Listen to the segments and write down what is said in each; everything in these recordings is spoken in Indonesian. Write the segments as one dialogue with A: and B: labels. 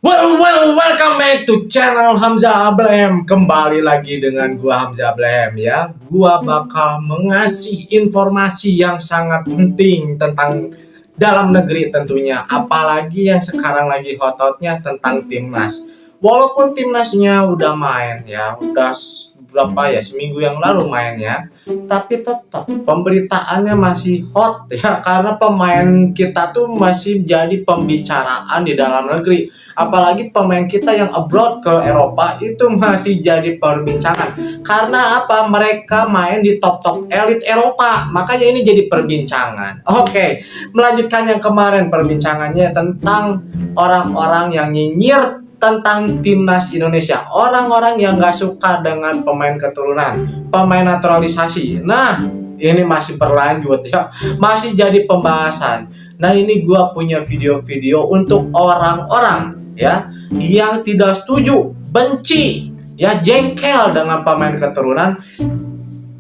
A: Welcome back to channel Hamzah Ablehem. Kembali lagi dengan gua Hamzah Ablehem ya. Gua bakal mengasih informasi yang sangat penting tentang dalam negeri tentunya. Apalagi yang sekarang lagi hot-hotnya tentang timnas. Walaupun timnasnya udah main ya, udah berapa ya, seminggu yang lalu mainnya, tapi tetap pemberitaannya masih hot ya, karena pemain kita tuh masih jadi pembicaraan di dalam negeri. Apalagi pemain kita yang abroad ke Eropa itu masih jadi perbincangan. Karena apa? Mereka main di top-top elit Eropa. Makanya ini jadi perbincangan. Oke, melanjutkan yang kemarin perbincangannya tentang orang-orang yang nyinyir tentang timnas Indonesia, orang-orang yang gak suka dengan pemain keturunan, pemain naturalisasi. Nah, ini masih berlanjut ya, masih jadi pembahasan. Nah, ini gua punya video-video untuk orang-orang ya yang tidak setuju, benci, ya jengkel dengan pemain keturunan.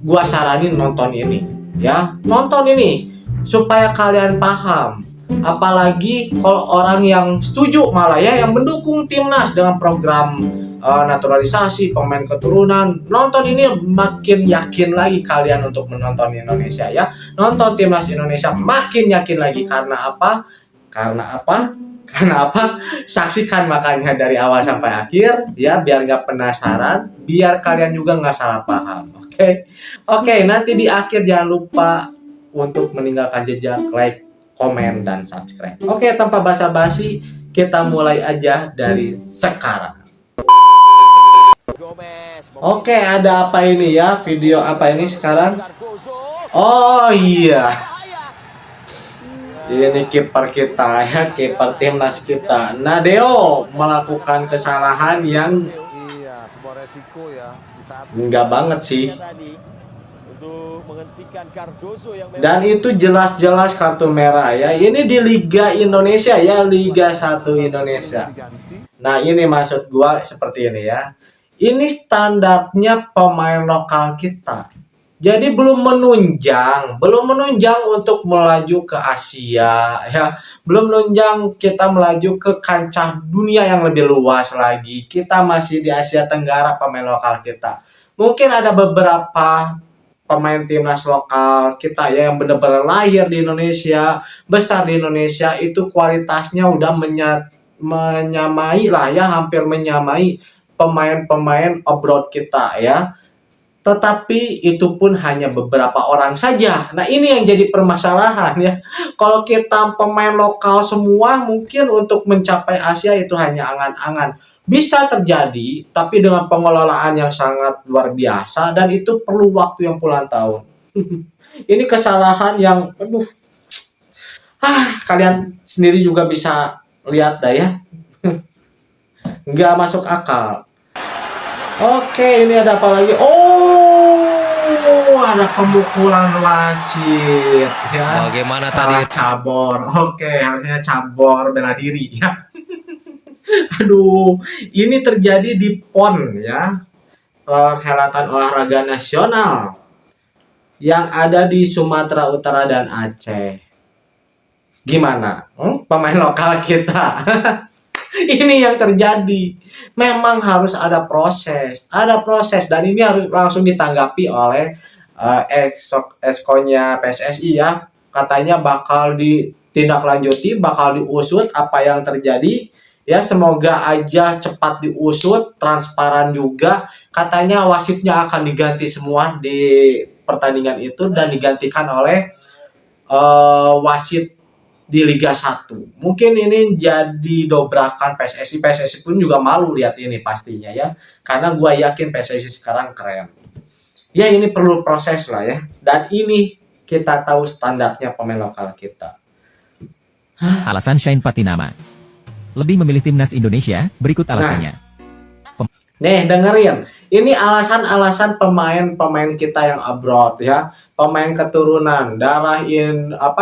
A: Gua saranin nonton ini ya, nonton ini supaya kalian paham. Apalagi kalau orang yang setuju malah ya, yang mendukung timnas dengan program naturalisasi pemain keturunan, nonton ini makin yakin lagi kalian untuk menonton Indonesia ya. Nonton timnas Indonesia makin yakin lagi. Karena apa? Karena apa? Karena apa? Saksikan makanya dari awal sampai akhir ya, biar nggak penasaran, biar kalian juga nggak salah paham. Oke, nanti di akhir jangan lupa untuk meninggalkan jejak like, komen, dan subscribe. Oke, tanpa basa-basi, kita mulai aja dari sekarang. Oke, ada apa ini ya? Video apa ini sekarang? Oh iya, ini kiper kita ya, kiper timnas kita, Nadeo, melakukan kesalahan yang enggak banget sih. Dan itu jelas-jelas kartu merah ya. Ini di Liga Indonesia ya, Liga 1 Indonesia. Nah, ini maksud gua seperti ini ya. Ini standarnya pemain lokal kita. Jadi belum menunjang untuk melaju ke Asia ya. Belum menunjang kita melaju ke kancah dunia yang lebih luas lagi. Kita masih di Asia Tenggara pemain lokal kita. Mungkin ada beberapa pemain timnas lokal kita ya yang benar-benar lahir di Indonesia, besar di Indonesia, itu kualitasnya udah menyamai lah ya, hampir menyamai pemain-pemain abroad kita ya. Tetapi itu pun hanya beberapa orang saja. Nah, ini yang jadi permasalahan ya. Kalau kita pemain lokal semua, mungkin untuk mencapai Asia itu hanya angan-angan. Bisa terjadi, tapi dengan pengelolaan yang sangat luar biasa, dan itu perlu waktu yang puluhan tahun. Ini kesalahan yang, kalian sendiri juga bisa lihat dah ya. Nggak masuk akal. Oke, ini ada apa lagi? Oh, ada pemukulan wasit ya.
B: Bagaimana
A: salah
B: tadi?
A: Cabor. Oke, harusnya cabor bela diri ya. Aduh, ini terjadi di PON ya, perhelatan olahraga nasional yang ada di Sumatera Utara dan Aceh. Gimana? Pemain lokal kita. Ini yang terjadi. Memang harus ada proses, dan ini harus langsung ditanggapi oleh eskonya PSSI ya. Katanya bakal ditindaklanjuti, bakal diusut apa yang terjadi. Ya, semoga aja cepat diusut, transparan juga. Katanya wasitnya akan diganti semua di pertandingan itu dan digantikan oleh wasit di Liga 1. Mungkin ini jadi dobrakan PSSI. PSSI pun juga malu lihat ini pastinya ya. Karena gue yakin PSSI sekarang keren. Ya, ini perlu proses lah ya. Dan ini kita tahu standarnya pemain lokal kita.
B: Alasan Shane Patinama lebih memilih timnas Indonesia, berikut alasannya.
A: Nih, dengerin. Ini alasan-alasan pemain kita yang abroad ya. Pemain keturunan darah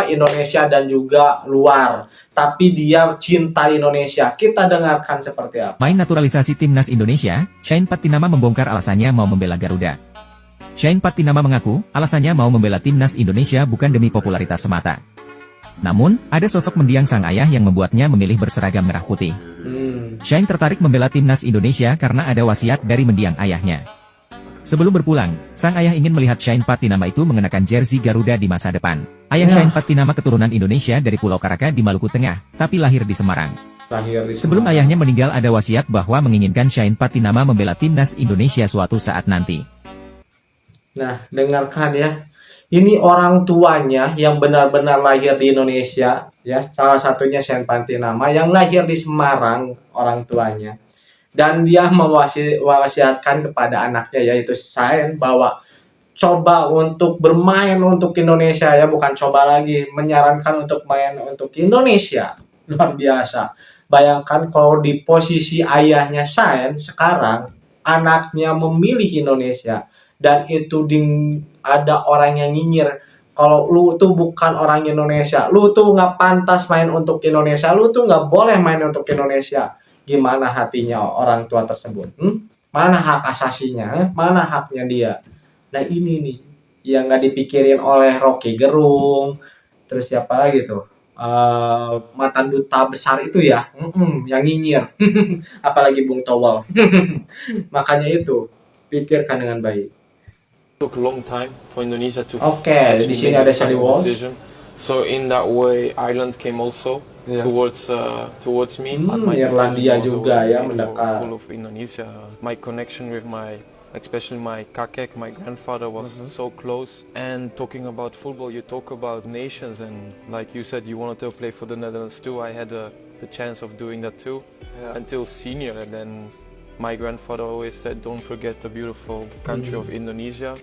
A: Indonesia dan juga luar. Tapi dia cinta Indonesia. Kita dengarkan seperti apa.
B: Main naturalisasi timnas Indonesia, Shane Patinama membongkar alasannya mau membela Garuda. Shane Patinama mengaku, alasannya mau membela timnas Indonesia bukan demi popularitas semata. Namun, ada sosok mendiang sang ayah yang membuatnya memilih berseragam merah putih. Shane tertarik membela timnas Indonesia karena ada wasiat dari mendiang ayahnya. Sebelum berpulang, sang ayah ingin melihat Shane Patinama itu mengenakan jersey Garuda di masa depan. Ayah
A: Ya.
B: Shane Patinama keturunan Indonesia dari Pulau Karaka di Maluku Tengah, tapi lahir di Semarang. Sebelum ayahnya meninggal ada wasiat bahwa menginginkan Shane Patinama membela timnas Indonesia suatu saat nanti.
A: Nah, dengarkan ya. Ini orang tuanya yang benar-benar lahir di Indonesia, ya. Salah satunya Shane Patinama yang lahir di Semarang, orang tuanya. Dan dia mewasiatkan kepada anaknya yaitu Shane bahwa coba untuk bermain untuk Indonesia ya, bukan coba lagi, menyarankan untuk main untuk Indonesia. Luar biasa. Bayangkan kalau di posisi ayahnya Shane sekarang, anaknya memilih Indonesia dan itu ada orang yang nyinyir kalau lu tuh bukan orang Indonesia, lu tuh nggak pantas main untuk Indonesia, lu tuh nggak boleh main untuk Indonesia. Gimana hatinya orang tua tersebut? Mana hak asasinya? Mana haknya dia? Nah ini nih yang nggak dipikirin oleh Rocky Gerung, terus siapa lagi tuh? Mantan duta besar itu ya, yang nyinyir, apalagi Bung Towel. Makanya itu pikirkan dengan baik.
C: Took a long time for Indonesia to
A: Oke, di
C: actually
A: sini
C: make
A: ada
C: the
A: Sally
C: final
A: Walsh.
C: decision. So in that way, Ireland came also towards me. My
A: Irlandia
C: decision was
A: juga
C: already
A: ya
C: full
A: mendekat.
C: of Indonesia. My connection with especially my kakek, my grandfather was so close. And talking about football, you talk about nations, and like you said, you wanted to play for the Netherlands too. I had the chance of doing that too, until senior, and then my grandfather always said, "Don't forget the beautiful country of Indonesia.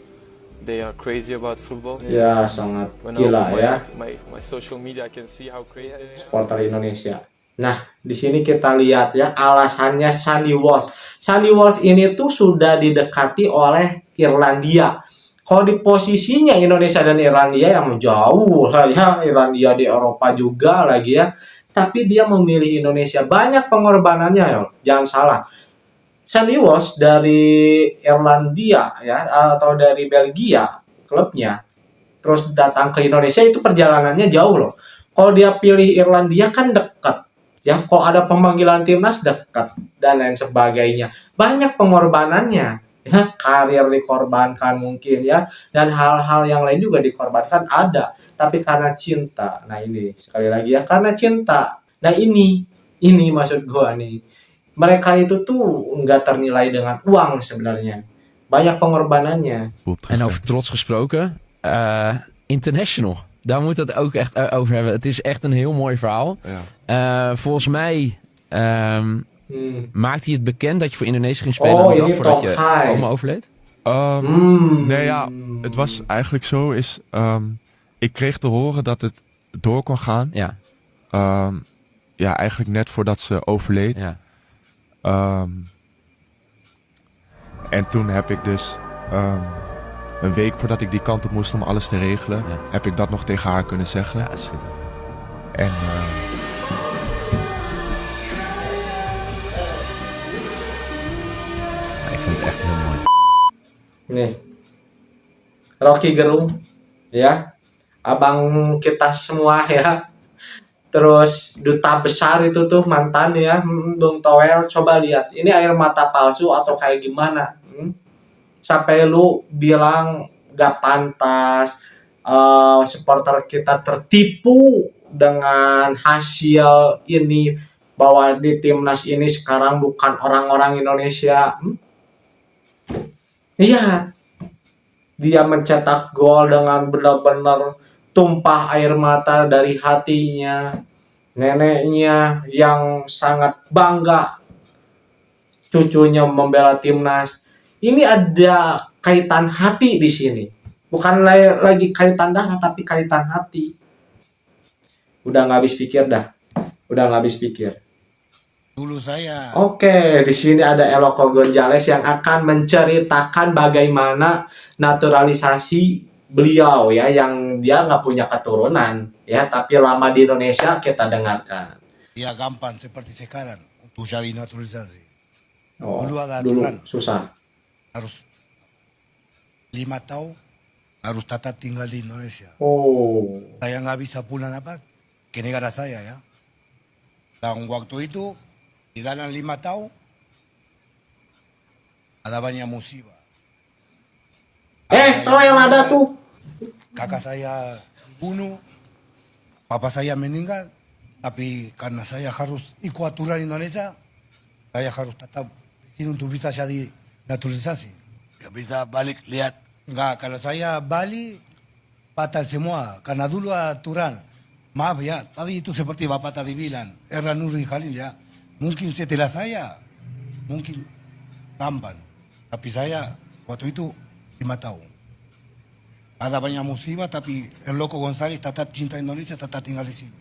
C: They are crazy about football."
A: Ya sangat
C: When I
A: gila
C: open
A: ya
C: my social media, I can see how crazy they are.
A: supporter Indonesia. Nah di sini kita lihat ya alasannya Sandy Walsh. Sandy Walsh ini tuh sudah didekati oleh Irlandia. Kalau di posisinya Indonesia dan Irlandia yang jauh lah ya, Irlandia di Eropa juga lagi ya. Tapi dia memilih Indonesia, banyak pengorbanannya ya, jangan salah. Sandy Walsh dari Irlandia ya atau dari Belgia klubnya, terus datang ke Indonesia itu perjalanannya jauh loh. Kalau dia pilih Irlandia kan dekat ya, kalau ada pemanggilan timnas dekat dan lain sebagainya. Banyak pengorbanannya ya, karir dikorbankan mungkin ya, dan hal-hal yang lain juga dikorbankan ada. Tapi karena cinta, nah ini sekali lagi ya karena cinta. Nah ini maksud gua nih. Mereka itu tuh nggak ternilai dengan uang sebenarnya. Banyak pengorbanannya.
D: En over trots gesproken, international. Daar moet het ook echt over hebben. Het is echt een heel mooi verhaal.
E: Ja.
D: Volgens mij maakt hij het bekend dat je voor Indonesië ging spelen
A: Oh,
D: aan de dag
A: ini
D: voordat
A: Tom
D: je
A: Hai.
D: oma overleed.
E: Nee, ja, het was eigenlijk zo ik kreeg te horen dat het door kon gaan.
D: Ja,
E: Ja, eigenlijk net voordat ze overleed.
D: ja.
E: En toen heb ik dus een week voordat ik die kant op moest om alles te regelen,
D: Ja.
E: heb ik dat nog tegen haar kunnen zeggen.
D: Ja, schitterend.
E: En
D: Ja, ik vind het echt heel mooi.
A: Nih, Rocky Gerung, ya, abang kita semua ya. Terus duta besar itu tuh mantan ya, Bung Toel, coba lihat, ini air mata palsu atau kayak gimana? Sampai lu bilang gak pantas, supporter kita tertipu dengan hasil ini, bahwa di timnas ini sekarang bukan orang-orang Indonesia. Iya, dia mencetak gol dengan benar-benar tumpah air mata dari hatinya. Neneknya yang sangat bangga cucunya membela timnas. Ini ada kaitan hati di sini. Bukan lagi kaitan darah, tapi kaitan hati. Udah nggak habis pikir dah. Udah nggak habis pikir.
F: Dulu saya
A: Oke, di sini ada Eloko Gonzales yang akan menceritakan bagaimana naturalisasi beliau ya, yang dia nggak punya keturunan ya, tapi lama di Indonesia. Kita dengarkan.
F: ya gampang seperti sekarang untuk jadi naturalisasi.
A: Oh,
F: Dulu ada
A: dulu
F: aturan.
A: susah.
F: Harus 5 tahun harus tetap tinggal di Indonesia.
A: Oh,
F: Saya nggak bisa pulang ke negara saya ya. Dan waktu itu Di dalam 5 tahun ada banyak musibah.
A: Kau yang ada tuh.
F: Kakak saya dibunuh, papa saya meninggal, tapi karena saya harus ikut aturan Indonesia, saya harus tetap di sini untuk bisa jadi naturalisasi.
G: Gak bisa balik lihat.
F: Enggak, kalau saya balik, batal semua. Karena dulu aturan, maaf ya, tadi itu seperti Bapak tadi bilang, era Nurdin Khalil ya. Mungkin setelah saya, mungkin tampan. Tapi saya waktu itu 5 tahun. Ada banyak musibah, tapi el Loco González tetap cinta Indonesia, tetap tinggal di sini.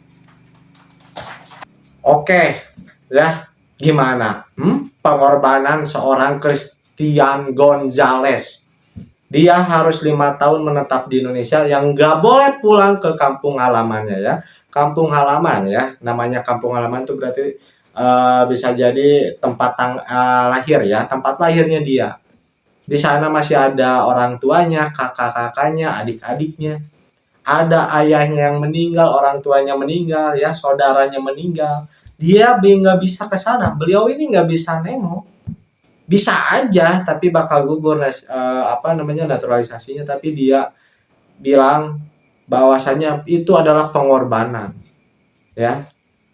A: Oke, ya gimana? Pengorbanan seorang Christian Gonzalez. Dia harus 5 tahun menetap di Indonesia, yang nggak boleh pulang ke kampung halamannya ya. Kampung halaman ya, namanya kampung halaman itu berarti bisa jadi tempat lahir ya, tempat lahirnya dia. Di sana masih ada orang tuanya, kakak-kakaknya, adik-adiknya. Ada ayahnya yang meninggal, orang tuanya meninggal, ya, saudaranya meninggal. Dia nggak bisa ke sana. Beliau ini nggak bisa nengok. Bisa aja, tapi bakal gugur naturalisasinya. Tapi dia bilang bahwasanya itu adalah pengorbanan. Ya,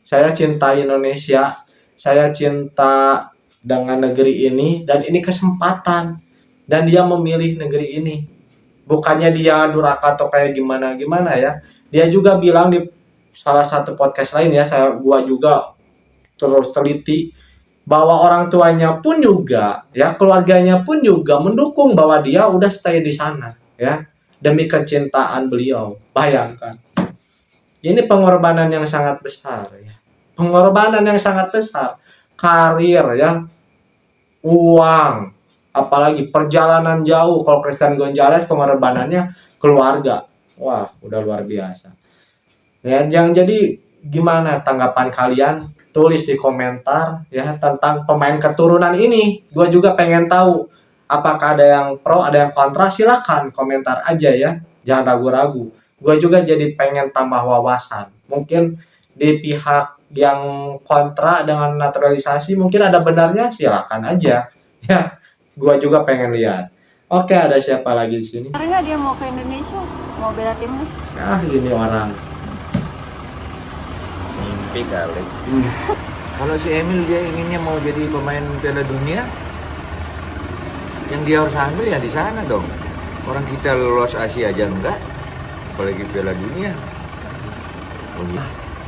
A: saya cinta Indonesia, saya cinta dengan negeri ini, dan ini kesempatan. Dan dia memilih negeri ini. Bukannya dia durhaka atau kayak gimana ya. Dia juga bilang di salah satu podcast lain ya, gua juga terus teliti bahwa orang tuanya pun juga ya, keluarganya pun juga mendukung bahwa dia udah stay di sana ya, demi kecintaan beliau. Bayangkan. Ini pengorbanan yang sangat besar ya. Pengorbanan yang sangat besar. Karir ya. Uang, apalagi perjalanan jauh. Kalau Christian Gonzalez pengorbanannya keluarga. Wah, udah luar biasa. Ya, jadi gimana tanggapan kalian? Tulis di komentar ya tentang pemain keturunan ini. Gue juga pengen tahu apakah ada yang pro, ada yang kontra. Silakan komentar aja ya. Jangan ragu-ragu. Gue juga jadi pengen tambah wawasan. Mungkin di pihak yang kontra dengan naturalisasi mungkin ada benarnya, silakan aja. Ya, gua juga pengen lihat. Oke, ada siapa lagi di sini?
H: Karena dia mau ke Indonesia, mau bela timnas.
A: Ini orang.
I: Mimpi kali. Kalau si Emil dia inginnya mau jadi pemain Piala Dunia, yang dia harus ambil ya di sana dong. Orang kita lolos Asia aja enggak, apalagi Piala Dunia.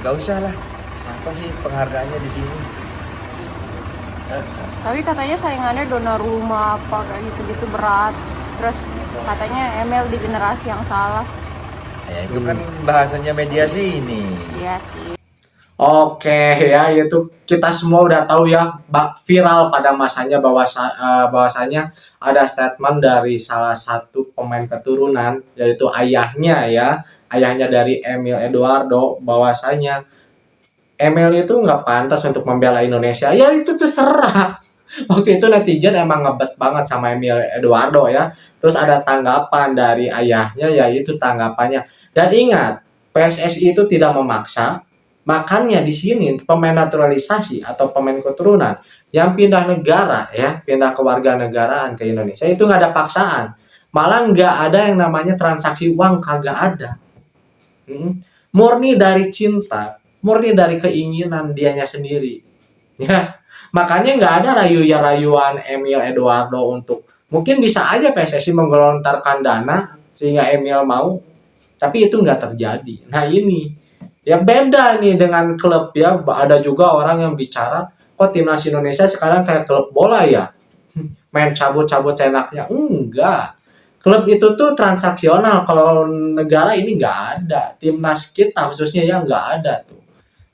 I: Nggak usah lah. Apa sih penghargaannya di sini?
H: Tapi katanya saingannya Donnarumma apa kayak gitu-gitu berat. Terus katanya Emil di generasi yang salah.
I: Ya itu kan bahasanya media sini.
H: Iya sih.
A: Oke ya, itu kita semua udah tahu ya, viral pada masanya bahwasanya ada statement dari salah satu pemain keturunan, yaitu ayahnya dari Emil Eduardo, bahwasanya Emil itu nggak pantas untuk membela Indonesia. Ya itu terserah. Waktu itu netizen emang ngebet banget sama Emil Eduardo ya. Terus ada tanggapan dari ayahnya, yaitu tanggapannya. Dan ingat, PSSI itu tidak memaksa. Makanya di sini pemain naturalisasi atau pemain keturunan yang pindah negara ya, pindah kewarganegaraan ke Indonesia itu nggak ada paksaan. Malah nggak ada yang namanya transaksi uang, kagak ada. Murni dari cinta. Murni dari keinginan dianya sendiri ya, makanya nggak ada rayuan Emil Eduardo untuk, mungkin bisa aja PSSI menggelontarkan dana sehingga Emil mau, tapi itu nggak terjadi. Nah ini ya beda nih dengan klub ya. Ada juga orang yang bicara, kok timnas Indonesia sekarang kayak klub bola ya, main cabut-cabut seenaknya. Enggak, klub itu tuh transaksional. Kalau negara ini nggak ada, timnas kita khususnya ya nggak ada tuh.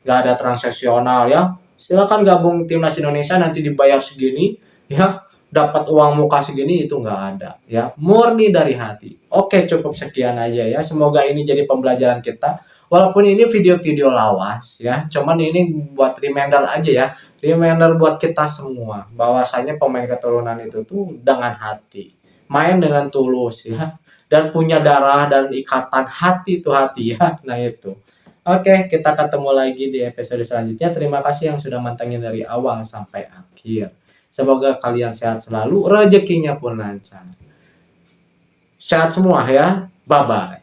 A: Nggak ada transaksional ya. Silakan gabung timnas Indonesia nanti dibayar segini ya, dapat uang muka segini, itu nggak ada ya. Murni dari hati. Oke, cukup sekian aja ya. Semoga ini jadi pembelajaran kita. Walaupun ini video-video lawas ya, cuman ini buat reminder aja ya. Reminder buat kita semua bahwasanya pemain keturunan itu tuh dengan hati, main dengan tulus ya, dan punya darah dan ikatan hati itu hati ya. Nah itu. Oke, kita ketemu lagi di episode selanjutnya. Terima kasih yang sudah mantengin dari awal sampai akhir. Semoga kalian sehat selalu, rezekinya pun lancar. Sehat semua ya. Bye-bye.